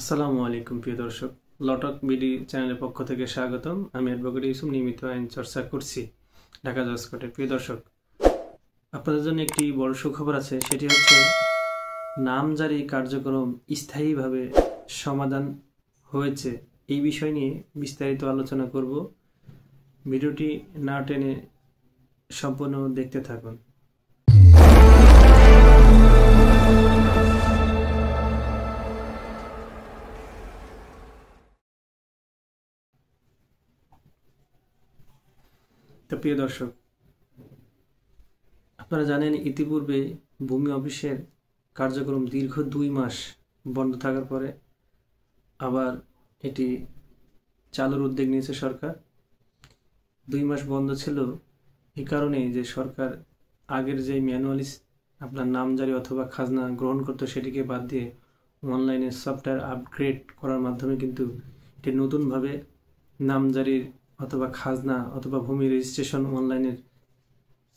আসসালামু আলাইকুম প্রিয় দর্শক, লটক বিডি চ্যানেলের পক্ষ থেকে স্বাগতম। আমি অ্যাডভোকেট ইউসুফ নিয়মিত আইন চর্চা করছি ঢাকা জজ কোর্টে। প্রিয় দর্শক, আপনাদের জন্য একটি বড় সুখবর আছে, সেটি হচ্ছে নামজারি কার্যক্রম স্থায়ীভাবে সমাধান হয়েছে। এই বিষয় নিয়ে বিস্তারিত আলোচনা করব। ভিডিওটি না টেনে সম্পূর্ণ দেখতে থাকুন। তো প্রিয় দর্শক, আপনারা জানেন ইতিপূর্বে ভূমি অফিসের কার্যক্রম দীর্ঘ 2 মাস বন্ধ থাকার পরে আবার এটি চালুর উদ্যোগ নিয়েছে সরকার। 2 মাস বন্ধ ছিল এই কারণেই যে সরকার আগের যে ম্যানুয়ালি আপনার নামজারি অথবা খাজনা গ্রহণ করতো সেটিকে বাদ দিয়ে অনলাইনে সফটওয়্যার আপগ্রেড করার মাধ্যমে কিন্তু এটি নতুনভাবে নামজারির অথবা খাজনা অথবা ভূমি রেজিস্ট্রেশন অনলাইনের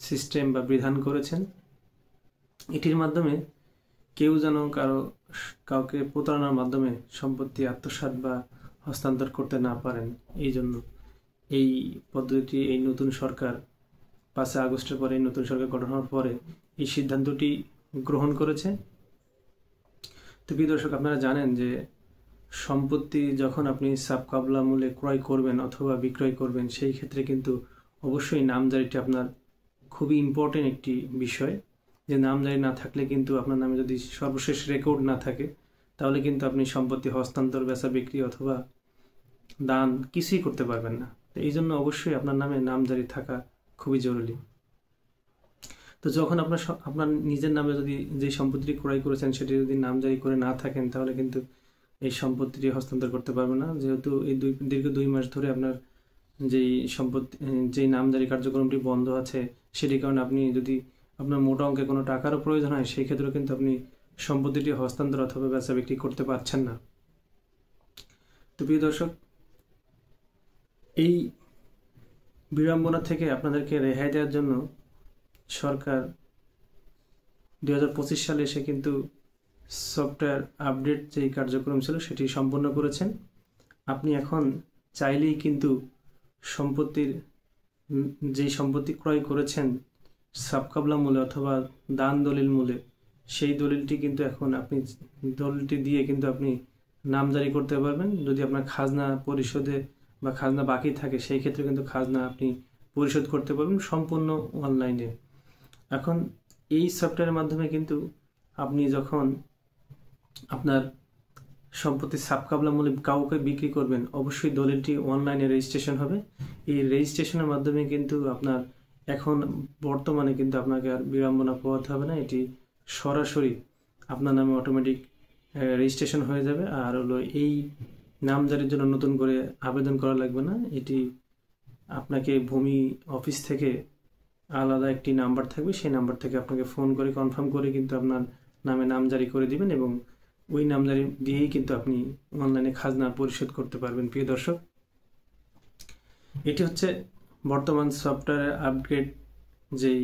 সিস্টেম বা বিধান করেছেন। এটির মাধ্যমে কেউ যেন কাউকে প্রতারণার মাধ্যমে সম্পত্তি আত্মসাৎ বা হস্তান্তর করতে না পারেন, এই জন্য এই পদ্ধতিটি এই নতুন সরকার 5 আগস্টের পরে এই নতুন সরকার গঠন হওয়ার পরে এই সিদ্ধান্তটি গ্রহণ করেছে। তো প্রিয় দর্শক, আপনারা জানেন যে সম্পত্তি যখন আপনি সাবকাবলা মূল্যে ক্রয় করবেন অথবা বিক্রয় করবেন, সেই ক্ষেত্রে কিন্তু অবশ্যই নামজারিটি আপনার খুবই ইম্পর্টেন্ট একটি বিষয়। যে নামজারি না থাকলে কিন্তু আপনার নামে যদি সর্বশেষ রেকর্ড না থাকে, তাহলে কিন্তু আপনি সম্পত্তি হস্তান্তর, বেচা বিক্রি অথবা দান কিছুই করতে পারবেন না। তো এই জন্য অবশ্যই আপনার নামে নামজারি থাকা খুবই জরুরি। তো যখন আপনার নিজের নামে যদি যে সম্পত্তিটি ক্রয় করেছেন সেটি যদি নামজারি করে না থাকেন, তাহলে কিন্তু এই সম্পত্তিটি হস্তান্তর করতে পারবেন না। যেহেতু এই দীর্ঘ 2 মাস ধরে আপনার যেই নামজারি কার্যক্রমটি বন্ধ আছে, সেটির কারণে আপনি যদি আপনার মোটা অঙ্কে কোনো টাকারও প্রয়োজন হয়, সেই ক্ষেত্রেও কিন্তু আপনি সম্পত্তিটি হস্তান্তর অথবা বেচা বিক্রি করতে পারছেন না। তো প্রিয় দর্শক, এই বিড়ম্বনা থেকে আপনাদেরকে রেহাই দেওয়ার জন্য সরকার 2025 সালে এসে কিন্তু সফটওয়্যার আপডেট যেই কার্যক্রম ছিল সেটি সম্পন্ন করেছেন। আপনি এখন চাইলেই কিন্তু যেই সম্পত্তি ক্রয় করেছেন সাবকাবলা মূল্যে অথবা দান দলিল মূল্যে, সেই দলিলটি কিন্তু এখন দলিলটি দিয়ে কিন্তু আপনি নামজারি করতে পারবেন। যদি আপনার খাজনা পরিশোধে বা খাজনা বাকি থাকে, সেই ক্ষেত্রে কিন্তু খাজনা আপনি পরিশোধ করতে পারবেন সম্পূর্ণ অনলাইনে। এখন এই সফটওয়্যারের মাধ্যমে কিন্তু আপনি যখন আপনার সম্পত্তি সাবকাবলা মূল্যে কাউকে বিক্রি করবেন, অবশ্যই দলিলটি অনলাইনে রেজিস্ট্রেশন হবে। এই রেজিস্ট্রেশনের মাধ্যমে কিন্তু আপনার এখন বর্তমানে কিন্তু আপনাকে আর বিড়ম্বনা পোহাতে হবে না। এটি সরাসরি আপনার নামে অটোমেটিক রেজিস্ট্রেশন হয়ে যাবে। আর হলো এই নামজারির জন্য নতুন করে আবেদন করা লাগবে না। এটি আপনাকে ভূমি অফিস থেকে আলাদা একটি নাম্বার থাকবে, সেই নাম্বার থেকে আপনাকে ফোন করে কনফার্ম করে কিন্তু আপনার নামে নামজারি করে দিবেন এবং ওই নামজারি দিয়েই কিন্তু আপনি অনলাইনে খাজনা পরিশোধ করতে পারবেন। প্রিয় দর্শক, এটি হচ্ছে বর্তমান সফটওয়্যারের আপগ্রেড যেই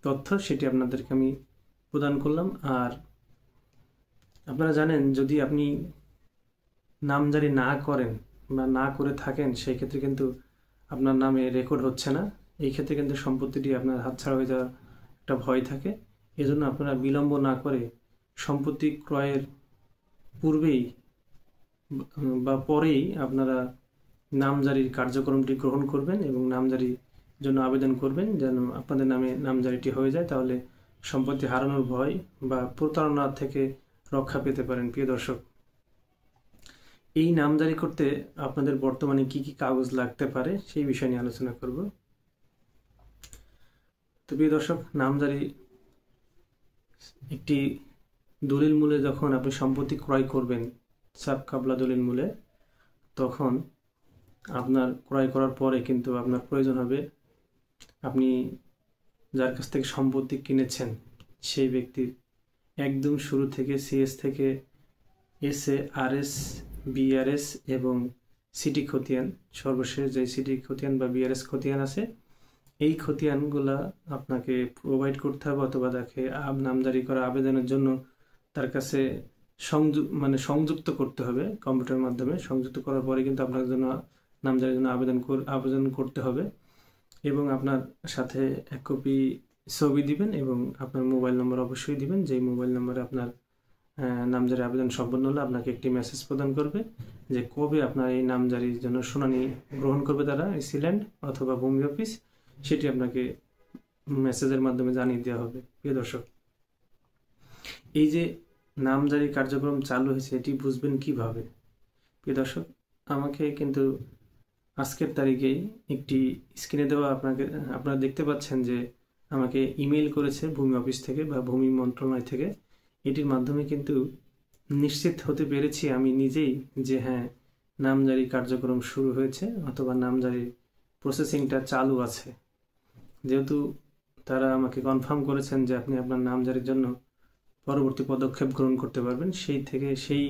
তথ্য, সেটি আপনাদেরকে আমি প্রদান করলাম। আর আপনারা জানেন, যদি আপনি নামজারি না করেন বা না করে থাকেন, সেই ক্ষেত্রে কিন্তু আপনার নামে রেকর্ড হচ্ছে না। এই ক্ষেত্রে কিন্তু সম্পত্তিটি আপনার হাতছাড়া হয়ে যাওয়ার একটা ভয় থাকে। এজন্য আপনারা বিলম্ব না করে সম্পত্তি ক্রয়ের পূর্বেই বা পরেই আপনারা নামজারির কার্যক্রমটি গ্রহণ করবেন এবং নামজারির জন্য আবেদন করবেন, যেন আপনাদের নামে নামজারিটি হয়ে যায়। তাহলে সম্পত্তি হারানোর ভয় বা প্রতারণা থেকে রক্ষা পেতে পারেন। প্রিয় দর্শক, এই নামজারি করতে আপনাদের বর্তমানে কি কি কাগজ লাগতে পারে সেই বিষয় নিয়ে আলোচনা করব। তো প্রিয় দর্শক, নামজারি একটি দলিল মূলে যখন আপনি সম্পত্তি ক্রয় করবেন সাবকাবলা দলিল মূলে, তখন আপনার ক্রয় করার পরে কিন্তু আপনার প্রয়োজন হবে আপনি যার কাছ থেকে সম্পত্তি কিনেছেন সেই ব্যক্তির একদম শুরু থেকে সিএস থেকে এসএ, আরএস, বিআরএস এবং সিটি খতিয়ান, সর্বশেষ যে সিটি খতিয়ান বা বিআরএস খতিয়ান আছে, এই খতিয়ানগুলা আপনাকে প্রোভাইড করতে হবে অথবা তাকে নামজারি করা আবেদনের জন্য তার কাছে সংযুক্ত করতে হবে কম্পিউটারের মাধ্যমে। সংযুক্ত করার পরে কিন্তু আপনার জন্য নামজারির জন্য আবেদন করতে হবে এবং আপনার সাথে 1 কপি ছবি দিবেন এবং আপনার মোবাইল নম্বর অবশ্যই দিবেন। যেই মোবাইল নম্বরে আপনার নামজারি আবেদন সম্পন্ন হলে আপনাকে একটি মেসেজ প্রদান করবে যে কবে আপনার এই নামজারির জন্য শুনানি গ্রহণ করবে তারা, সিল্যান্ড অথবা ভূমি অফিস, সেটি আপনাকে মেসেজের মাধ্যমে জানিয়ে দেওয়া হবে। প্রিয় দর্শক, এই যে নামজারি কার্যক্রম চালু হয়েছে এটি বুঝবেন কিভাবে? প্রিয় দর্শক, আমাকে কিন্তু আজকের তারিখেই একটি স্ক্রিনে দেওয়া আপনারা দেখতে পাচ্ছেন যে আমাকে ইমেল করেছে ভূমি অফিস থেকে বা ভূমি মন্ত্রণালয় থেকে। এটির মাধ্যমে কিন্তু নিশ্চিত হতে পেরেছি আমি নিজেই যে হ্যাঁ, নামজারি কার্যক্রম শুরু হয়েছে অথবা নামজারি প্রসেসিংটা চালু আছে। যেহেতু তারা আমাকে কনফার্ম করেছেন যে আপনি আপনার নামজারির জন্য পরবর্তী পদক্ষেপ গ্রহণ করতে পারবেন, সেই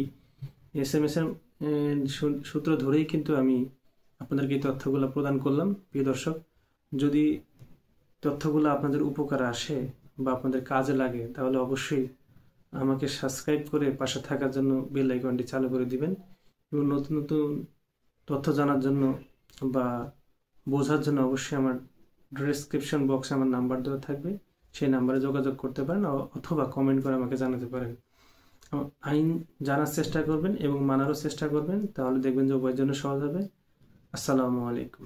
SMS এর সূত্র ধরেই কিন্তু আমি আপনাদেরকে এই তথ্যগুলো প্রদান করলাম। প্রিয় দর্শক, যদি তথ্যগুলো আপনাদের উপকারে আসে বা আপনাদের কাজে লাগে তাহলে অবশ্যই আমাকে সাবস্ক্রাইব করে পাশে থাকার জন্য বেল আইকনটি চালু করে দিবেন এবং নতুন নতুন তথ্য জানার জন্য বা বোঝার জন্য অবশ্যই আমার ডেসক্রিপশন বক্সে আমার নাম্বার দেওয়া থাকবে, সেই নাম্বারে যোগাযোগ করতে পারেন অথবা কমেন্ট করে আমাকে জানাতে পারেন। আইন জানার চেষ্টা করবেন এবং মানারও চেষ্টা করবেন, তাহলে দেখবেন যে উভয়ের জন্য সহজ হবে। আসসালামু আলাইকুম।